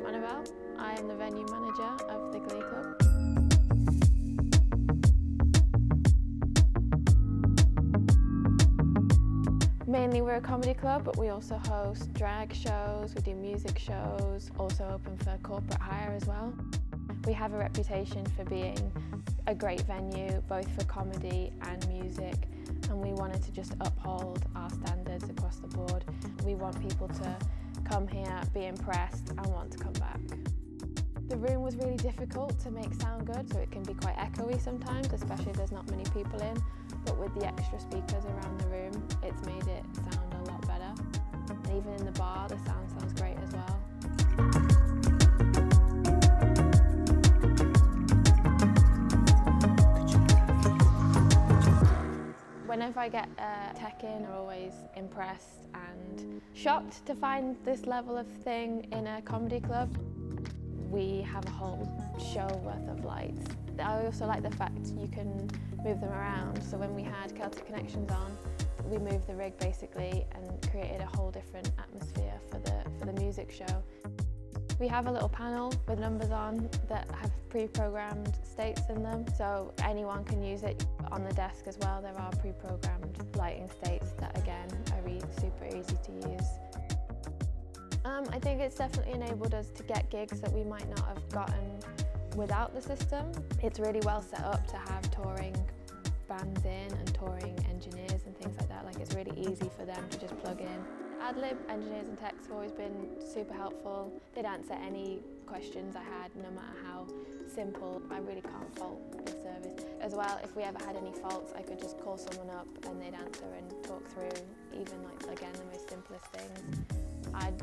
I'm Annabelle. I am the venue manager of the Glee Club. Mainly we're a comedy club, but we also host drag shows, we do music shows, also open for corporate hire as well. We have a reputation for being a great venue, both for comedy and music, and we wanted to just uphold our standards across the board. We want people to come here, be impressed and want to come back. The room was really difficult to make sound good, so it can be quite echoey sometimes, especially if there's not many people in, but with the extra speakers around the room, it's made it sound a lot better. And even in the bar, the sound sounds great as well. Whenever I get tech in, I'm always impressed and shocked to find this level of thing in a comedy club. We have a whole show worth of lights. I also like the fact you can move them around. So when we had Celtic Connections on, we moved the rig basically and created a whole different atmosphere for the music show. We have a little panel with numbers on that have pre-programmed states in them, so anyone can use it. On the desk as well, there are pre-programmed lighting states that again are super easy to use. I think it's definitely enabled us to get gigs that we might not have gotten without the system. It's really well set up to have touring bands in and touring engineers and things like that. Like, it's really easy for them to just plug in. Adlib engineers and techs have always been super helpful. They'd answer any questions I had, no matter how simple. I really can't fault the service. As well, if we ever had any faults, I could just call someone up and they'd answer and talk through even, like, again, the most simplest things. I'd